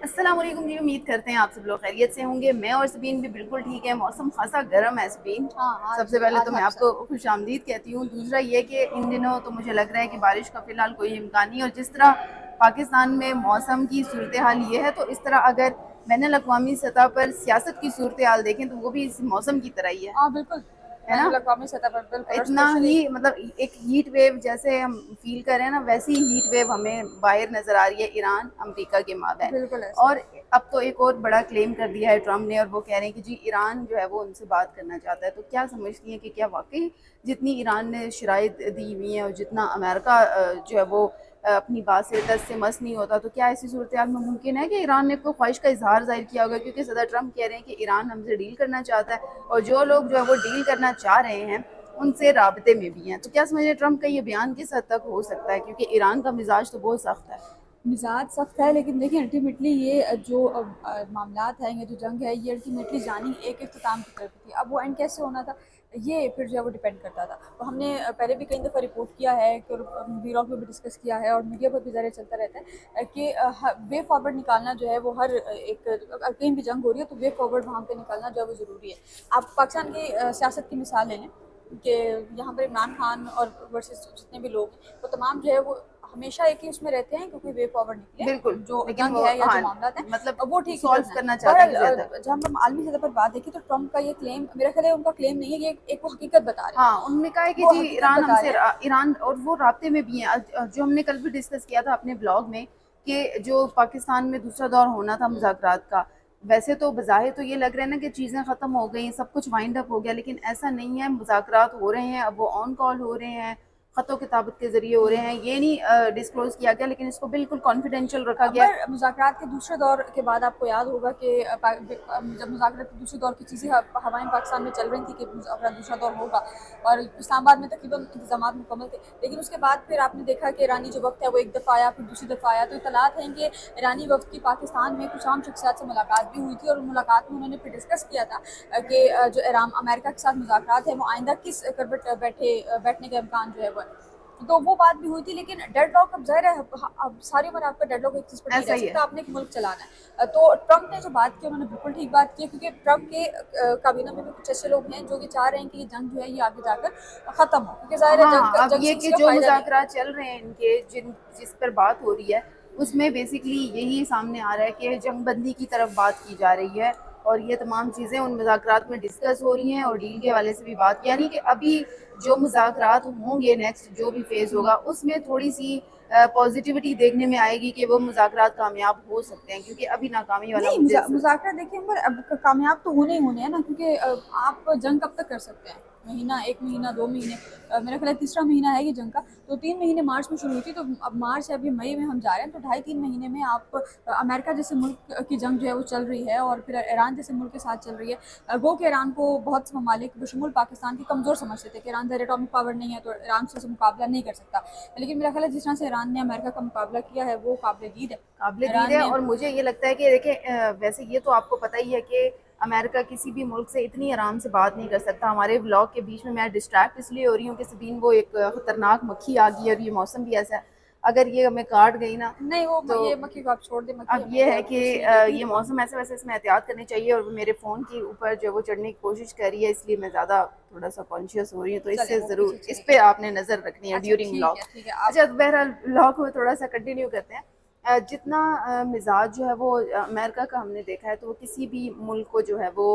अस्सलाम वालेकुम जी, उम्मीद करते हैं आप सब लोग खैरियत से होंगे। मैं और सबीन भी बिल्कुल ठीक है। मौसम खासा गर्म है सबीन। हाँ, आज सबसे पहले तो आज मैं हफ्सा आपको खुशामदीद कहती हूँ। दूसरा ये कि इन दिनों तो मुझे लग रहा है कि बारिश का फ़िलहाल कोई इम्कान नहीं, और जिस तरह पाकिस्तान में मौसम की सूरत हाल ये है, तो इस तरह अगर बैनुल अक़वामी सतह पर सियासत की सूरत हाल देखें तो वो भी इस मौसम की तरह ही हाँ, बिल्कुल। है ना? बैनुल अक़वामी सतह पर बिल्कुल, और इतना स्पेशली ही मतलब एक हीट वेव जैसे हम फील कर रहे हैं ना, वैसी हीट वेव हमें बाहर नजर आ रही है ईरान अमेरिका के माबैन। बिल्कुल ऐसे ही। और अब तो एक और बड़ा क्लेम कर दिया है ट्रम्प ने, और वो कह रहे हैं कि जी ईरान जो है वो उनसे बात करना चाहता है। तो क्या समझती हैं कि क्या वाकई जितनी ईरान ने शराइत दी हुई हैं और जितना अमेरिका जो है वो अपनी बात से टस से मस नहीं होता, तो क्या ऐसी सूरत हाल में मुमकिन है कि ईरान ने कोई ख्वाहिश का इजहार ज़ाहिर किया होगा? क्योंकि सदर ट्रम्प कह रहे हैं कि ईरान हमसे डील करना चाहता है, और जो लोग जो है वो डील करना चाह रहे हैं उनसे राबते में भी हैं। तो क्या समझे ट्रम्प का ये बयान किस हद तक हो सकता है? क्योंकि ईरान का मिजाज तो बहुत सख्त है। मिज़ाज सख्त है, लेकिन देखिए अल्टीमेटली ये जो मामलात हैं, ये जो जंग है, ये अल्टीमेटली जानी एक इख्तिताम की तरफ थी। अब वो एंड कैसे होना था, ये फिर जो है वो डिपेंड करता था। तो हमने पहले भी कई दफ़ा रिपोर्ट किया है कि, और वी लॉग में भी डिस्कस किया है, और मीडिया पर भी ज़रा चलता रहता है कि वे फॉरवर्ड निकालना जो है वो हर एक, कहीं भी जंग हो रही है तो वे फॉरवर्ड वहाँ पे निकालना जो है वो ज़रूरी है। आप पाकिस्तान की सियासत की मिसाल ले लें कि यहाँ पर इमरान खान और वर्सेस जितने भी लोग हैं, वो तमाम जो है वो हमेशा एक ही उसमें रहते हैं, क्योंकि वे फॉरवर्ड निकले, बिल्कुल, जो लेकिन जंग वो है या जो हाँ, मामला है मतलब वो ठीक ही सॉल्व चलना है। करना चाहते हैं बहरहाल किसी हद तक। जब हम आलमी सतह पर बात देखें तो ट्रम्प का ये क्लेम, मेरा ख्याल है उनका क्लेम नहीं है, ये एक वो हकीकत बता रहे हाँ, हैं। उन्होंने कहा है कि वो जी हकीकत ईरान बता हमसे रहे हैं। ईरान और वो राब्ते में भी हैं। जो हमने कल भी डिस्कस किया था अपने ब्लॉग में कि जो पाकिस्तान में दूसरा दौर होना था मुज़ाकरात का, वैसे तो बज़ाहिर तो ये लग रहा है ना कि चीज़ें ख़त्म हो गई, सब कुछ वाइंड अप हो गया, लेकिन ऐसा नहीं है। मुज़ाकरात हो रहे हैं, अब वो ऑन कॉल हो रहे हैं, ख़तों किताबत के ज़रिए हो रहे हैं। ये नहीं डिस्क्लोज़ किया गया, लेकिन इसको बिल्कुल कॉन्फिडेंशियल रखा गया है। पर मुज़ाकरात के दूसरे दौर के बाद आपको याद होगा कि जब मुज़ाकरात के दूसरे दौर की चीज़ें हवाएं पाकिस्तान में चल रही थी कि मुज़ाकरात दूसरा दौर होगा, और इस्लामाबाद में तकरीबन इंतजाम मुकम्मल थे, लेकिन उसके बाद फिर आपने देखा कि ईरानी जो वक्त है वो एक दफ़ा आया, फिर दूसरी दफ़ा आया। तो इतलात हैं कि ईरानी वक्त की पाकिस्तान में कुछ आम शख्सियात से मुलाकात भी हुई थी, और मुलाकात में उन्होंने फिर डिस्कस किया था कि जो ईरान अमेरिका के साथ मुज़ाकरात है वो आइंदा किस करवट बैठने का इम्कान जो है वो है। तो वो बात भी हुई थी, लेकिन डेडलॉक अब ज़ाहिर है, अब सारी उम्र आपका डेडलॉक एक चीज़ पर नहीं ऐसा रह ही है। सकता, आपने एक मुल्क चलाना है। तो ट्रम्प ने जो बात की उन्होंने बिल्कुल ठीक बात की है, क्योंकि ट्रम्प के काबीना में भी कुछ ऐसे लोग हैं जो ये चाह रहे हैं कि ये जंग जो है ये आगे जाकर ख़त्म हो, क्योंकि ज़ाहिर है हाँ, अब जंग ये से कि किसी का जो फ़ायदा नहीं है। मुज़ाकरात चल रहे हैं इनके, जिस पर बात हो रही है, उसमें बेसिकली यही सामने आ रहा है कि जंग बंदी की तरफ बात की जा रही है, और ये तमाम चीज़ें उन मुज़ाकरात में डिस्कस हो रही हैं, और डील के हवाले से भी बात, यानी कि अभी जो मुज़ाकरात होंगे नेक्स्ट जो भी फेज़ होगा उसमें थोड़ी सी पॉजिटिविटी देखने में आएगी कि वो मुज़ाकरात कामयाब हो सकते हैं, क्योंकि अभी नाकामी वाला नहीं, मुझे मुज़ाकरा देखिए, पर अब कामयाब तो होने ही होने हैं ना, क्योंकि आप जंग कब तक कर सकते हैं? महीना, 1 महीना, 2 महीने, मेरा ख़्याल है तीसरा महीना है ये जंग का। तो 3 महीने मार्च में शुरू हुई थी, तो अब मार्च है, अभी मई में हम जा रहे हैं, तो ढाई 3 महीने में आप अमेरिका जैसे मुल्क की जंग जो है वो चल रही है, और फिर ईरान जैसे मुल्क के साथ चल रही है। गो कि ईरान को बहुत से ममालिक बशमूल पाकिस्तान की कमज़ोर समझते थे कि ईरान ज़रा एटॉमिक पावर नहीं है तो ईरान से मुकाबला नहीं कर सकता। लेकिन मेरा ख़्याल है जिस तरह से ईरान ने अमेरिका का मुकाबला किया है वो काबिल-ए-दीद है। काबिल दीद ईरान है। ने और मुझे ये लगता है कि देखिए वैसे ये तो आपको पता ही है कि अमेरिका किसी भी मुल्क से इतनी आराम से बात नहीं कर सकता। हमारे व्लॉग के बीच में मैं डिस्ट्रैक्ट इसलिए हो रही हूँ कि सबीन वो एक ख़तरनाक मक्खी आ गई है, और ये मौसम भी ऐसा है, अगर ये हमें काट गई ना नहीं, वो तो ये मक्खी को आप छोड़ दें, मक्खी अब हमें ये जो है है वो कि कुछ नहीं देती। ये मौसम ऐसे, वैसे इसमें एहतियात करनी चाहिए, और वो मेरे फ़ोन के ऊपर जो है वो चढ़ने की कोशिश कर रही है, इसलिए मैं ज़्यादा थोड़ा सा कॉन्शियस हो रही हूँ, तो चलें, इससे वो पीछे ज़रूर इस चली पे जाएगी। आपने नज़र रखनी है अच्छा, ड्यूरिंग ठीक व्लॉग। है, ठीक है। अच्छा, तो बहरहाल व्लॉग को थोड़ा सा कंटिन्यू करते हैं। जितना मिजाज जो है वो अमेरिका का हमने देखा है, तो वो किसी भी मुल्क को जो है वो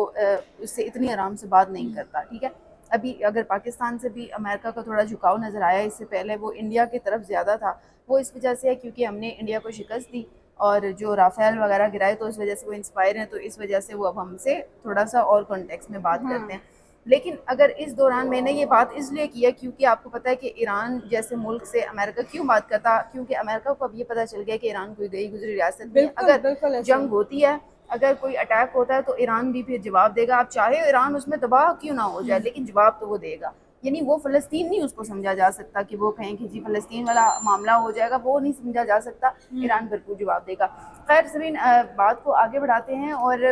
उससे इतनी आराम से बात नहीं करता, ठीक है। अभी अगर पाकिस्तान से भी अमेरिका का थोड़ा झुकाव नज़र आया, इससे पहले वो इंडिया की तरफ ज़्यादा था। वो इस वजह से है क्योंकि हमने इंडिया को शिकस्त दी, और जो राफेल वगैरह गिराए, तो इस वजह से वो इंस्पायर हैं, तो इस वजह से वो अब हमसे थोड़ा सा और कॉन्टेक्स्ट में बात करते हाँ, हैं। लेकिन अगर इस दौरान मैंने ये बात इसलिए की है क्योंकि आपको पता है कि ईरान जैसे मुल्क से अमेरिका क्यों बात करता, क्योंकि अमेरिका को अब ये पता चल गया कि ईरान कोई गई गुजरी रियासत नहीं है। बिल्कुल, अगर बिल्कुल ऐसे जंग ही। होती है, अगर कोई अटैक होता है, तो ईरान भी फिर जवाब देगा। आप चाहे ईरान उसमें तबाह क्यों ना हो जाए, लेकिन जवाब तो वो देगा। यानी वो फ़लस्तीन नहीं उसको समझा जा सकता कि वो कहें कि जी फ़लस्तीन वाला मामला हो जाएगा, वो नहीं समझा जा सकता। ईरान भरपूर जवाब देगा। खैर सरीन, बात को आगे बढ़ाते हैं, और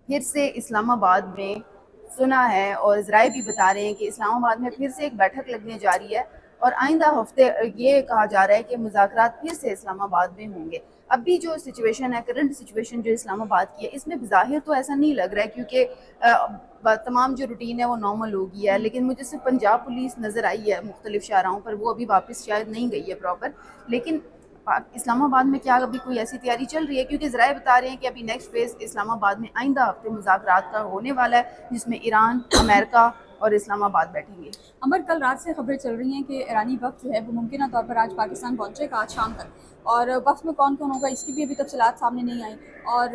फिर से इस्लामाबाद में सुना है और ज़राए भी बता रहे हैं कि इस्लामाबाद में फिर से एक बैठक लगने जा रही है, और आइंदा हफ्ते ये कहा जा रहा है कि मुज़ाकरात फिर से इस्लामाबाद में होंगे। ابھی جو سچویشن ہے، کرنٹ سچویشن جو اسلام آباد کی ہے، اس میں بظاہر تو ایسا نہیں لگ رہا ہے کیونکہ تمام جو روٹین ہے وہ نارمل ہو گیا ہے، لیکن مجھے صرف پنجاب پولیس نظر آئی ہے مختلف شاہراہوں پر، وہ ابھی واپس شاید نہیں گئی ہے پراپر. لیکن اسلام آباد میں کیا ابھی کوئی ایسی تیاری چل رہی ہے؟ کیونکہ ذرائع بتا رہے ہیں کہ ابھی نیکسٹ فیز اسلام آباد میں آئندہ ہفتے مذاکرات کا ہونے والا ہے، جس میں ایران، امریکہ اور اسلام آباد بیٹھیں گے. امر، کل رات سے خبریں چل رہی ہیں کہ ایرانی وفد جو ہے وہ ممکنہ طور پر آج پاکستان پہنچے گا، آج شام تک. اور وفد میں کون کون ہوگا اس کی بھی ابھی تفصیلات سامنے نہیں آئیں، اور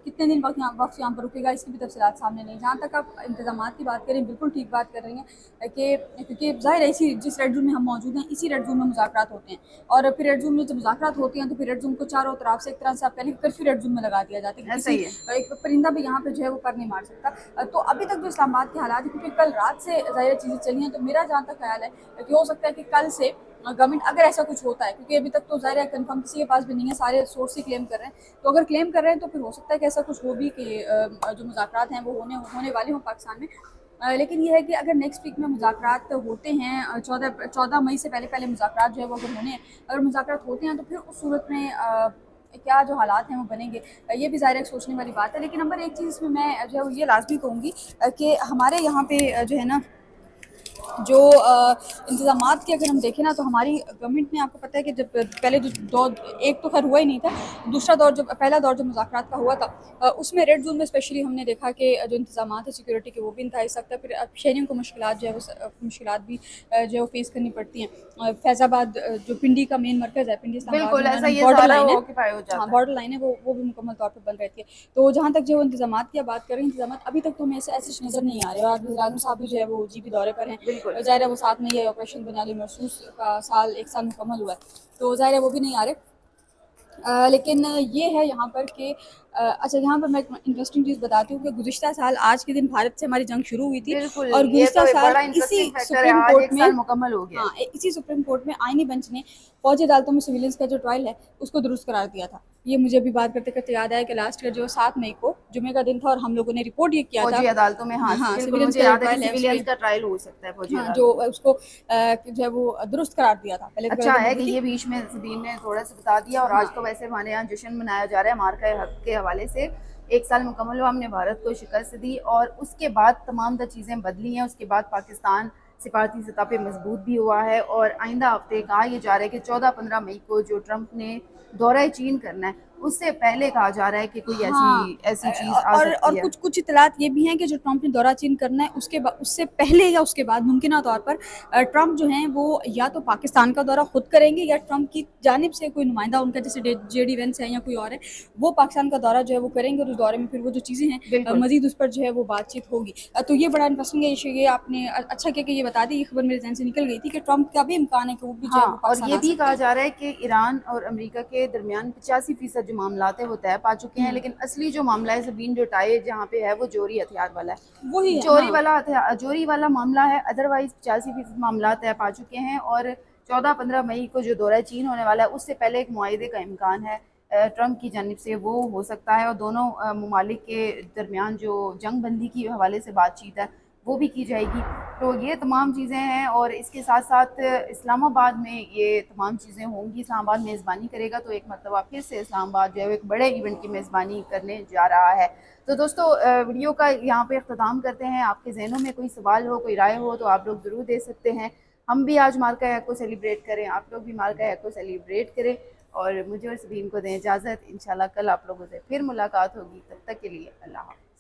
کتنے دن وقت یہاں پر رکے گا اس کی بھی تفصیلات سامنے نہیں. جہاں تک آپ انتظامات کی بات کریں، بالکل ٹھیک بات کر رہی ہیں کہ کیونکہ ظاہر ہے اسی جس ریڈ زون میں ہم موجود ہیں اسی ریڈ زون میں مذاکرات ہوتے ہیں، اور پھر ریڈ زون میں جب مذاکرات ہوتے ہیں تو پھر ریڈ زون کو چاروں طرف سے ایک طرح سے آپ کہہ لیں کرفیو ریڈ زون میں لگا دیا جاتا ہے، ایسا ہی ہے. ایک پرندہ بھی یہاں پہ جو ہے وہ پر نہیں مار سکتا. تو ابھی تک جو اسلام آباد کے حالات ہیں، کیونکہ کل رات سے ظاہر چیزیں چلی ہیں، تو میرا جہاں تک خیال ہے کہ ہو سکتا ہے کہ کل سے گورنمنٹ اگر ایسا کچھ ہوتا ہے، کیونکہ ابھی تک تو ظاہر ہے کنفرم کسی کے پاس بھی نہیں ہے، سارے سورس ہی کلیم کر رہے ہیں، تو اگر کلیم کر رہے ہیں تو پھر ہو سکتا ہے کہ ایسا کچھ ہو بھی کہ جو مذاکرات ہیں وہ ہونے والے ہوں پاکستان میں. لیکن یہ ہے کہ اگر نیکسٹ ویک میں مذاکرات ہوتے ہیں، 14 مئی سے پہلے مذاکرات جو ہے وہ اگر مذاکرات ہوتے ہیں تو پھر اس صورت میں کیا جو حالات ہیں وہ بنیں گے، یہ بھی ظاہر ایک سوچنے والی بات ہے. لیکن نمبر ایک چیز میں جو ہے وہ یہ لازمی کہوں گی کہ ہمارے یہاں پہ جو ہے نا جو انتظامات کے اگر ہم دیکھیں نا تو ہماری گورنمنٹ نے، آپ کو پتہ ہے کہ جب پہلے جو دور ایک تو خیر ہوا ہی نہیں تھا، دوسرا دور جو پہلا دور جو مذاکرات کا ہوا تھا اس میں ریڈ زون میں اسپیشلی ہم نے دیکھا کہ جو انتظامات ہیں سیکورٹی کے وہ بھی انتہائی سخت ہے. پھر شہریوں کو مشکلات جو ہے وہ مشکلات بھی جو ہے وہ فیس کرنی پڑتی ہیں. فیض آباد جو پنڈی کا مین مرکز ہے، پنڈی اسلام بالکل آباد ایسا، میں یہ بارڈر سارا لائن ہے، آکوپائی ہو ہاں جاتا ہے. بارڈر لائن ہے، وہ بھی مکمل طور پر بند رہتی ہے. تو جہاں تک جو انتظامات کی بات کریں، انتظامات ابھی تک تو ہمیں ایسے نظر نہیں آ رہے. اور وزیر صاحب بھی جو ہے وہ جی پی دورے پر ہیں، بالکل ظاہر ہے وہ ساتھ میں یہ آپریشن بنیادی محسوس کا ایک سال مکمل ہوا ہے، تو ظاہر ہے وہ بھی نہیں آ رہے. لیکن یہ ہے یہاں پر کہ اچھا یہاں پر میں ایک انٹرسٹنگ چیز بتاتی ہوں کہ گزشتہ سال آج کے دن بھارت سے ہماری جنگ شروع ہوئی تھی، بالکل، اور یہ تو گزشتہ سال بڑا اسی انٹرسٹنگ فیکٹر ہے، سپریم آج کورٹ ایک میں، سال مکمل ہو گیا ہاں ہے. اسی سپریم کورٹ میں آئینی بینچ نے فوجی عدالتوں میں سویلینس کا جو ٹرائل ہے اس کو درست قرار دیا تھا. یہ مجھے ابھی بات کرتے کرتے یاد آیا کہ لاسٹ ایئر جو 7 مئی کو جمعے کا دن تھا، اور ہم لوگوں نے رپورٹ یہ کیا تھا، فوجی عدالتوں میں، ہاں بالکل سویلینس مجھے کا جو یاد ہے کہ ٹرائل ہے اس پہ، سویلینس کا ٹرائل ہو سکتا ہے فوجی ہاں جو عدالتوں میں. اس کو جو ہے وہ درست قرار دیا تھا. پہلے تو اچھا گردن ہے ہوئی کہ تھی. یہ بیچ میں سبین نے تھوڑا سا بتا دیا. اور ہاں آج تو ویسے ہمارے یہاں جشن منایا جا رہا ہے مارکہ حق کے حوالے سے. ایک سال مکمل ہوا، ہم نے بھارت کو شکست دی، اور اس کے بعد تمام چیزیں بدلی ہیں. اس کے بعد پاکستان سفارتی سطح پہ مضبوط بھی ہوا ہے، اور آئندہ ہفتے کہا یہ جا رہا ہے کہ 14-15 مئی کو جو ٹرمپ نے دورہ چین کرنا ہے، اس سے پہلے کہا جا رہا ہے کہ کوئی ہاں ایسی چیز آ اور سکتی ہے. کچھ اطلاعات یہ بھی ہیں کہ جو ٹرمپ نے دورہ چین کرنا ہے اس سے پہلے یا اس کے بعد ممکنہ طور پر ٹرمپ جو ہیں وہ یا تو پاکستان کا دورہ خود کریں گے، یا ٹرمپ کی جانب سے کوئی نمائندہ ان کا جیسے جے ڈی وینس ہے یا کوئی اور ہے، وہ پاکستان کا دورہ جو ہے وہ کریں گے، اور اس دورے میں پھر وہ جو چیزیں ہیں بالکل. مزید اس پر جو ہے وہ بات چیت ہوگی. تو یہ بڑا انٹرسٹنگ ہے. یہ آپ نے اچھا کیا کہ یہ بتا دی، یہ خبر میرے ذہن سے نکل گئی تھی کہ ٹرمپ کا بھی امکان ہے کہ وہ بھی جو ہے ہاں، وہ اور پاکستان یہ آ بھی سکتے کہا ہیں. جا رہا ہے کہ ایران اور امریکہ کے درمیان 85% جو معاملات ہیں وہ طے پا چکے ہیں، لیکن اصلی جو معاملہ ہے زبین جو ٹائے جہاں پہ ہے وہ جوہری ہتھیار والا ہے. وہی ہے، ہاں جوہری والا معاملہ ہے. ادروائز 85% معاملات طے پا چکے ہیں، اور 14-15 مئی کو جو دورہ چین ہونے والا ہے اس سے پہلے ایک معاہدے کا امکان ہے ٹرمپ کی جانب سے، وہ ہو سکتا ہے. اور دونوں ممالک کے درمیان جو جنگ بندی کی حوالے سے بات چیت ہے وہ بھی کی جائے گی. تو یہ تمام چیزیں ہیں، اور اس کے ساتھ ساتھ اسلام آباد میں یہ تمام چیزیں ہوں گی. اسلام آباد میزبانی کرے گا، تو ایک مرتبہ پھر سے اسلام آباد جو ہے ایک بڑے ایونٹ کی میزبانی کرنے جا رہا ہے. تو دوستو ویڈیو کا یہاں پہ اختتام کرتے ہیں. آپ کے ذہنوں میں کوئی سوال ہو، کوئی رائے ہو تو آپ لوگ ضرور دے سکتے ہیں. ہم بھی آج مارکہ حق کو سیلیبریٹ کریں، آپ لوگ بھی مارکہ حق کو سیلیبریٹ کریں، اور مجھے اور سبین کو دیں اجازت. انشاءاللہ کل آپ لوگوں سے پھر ملاقات ہوگی. تب تک کے لیے اللہ حافظ.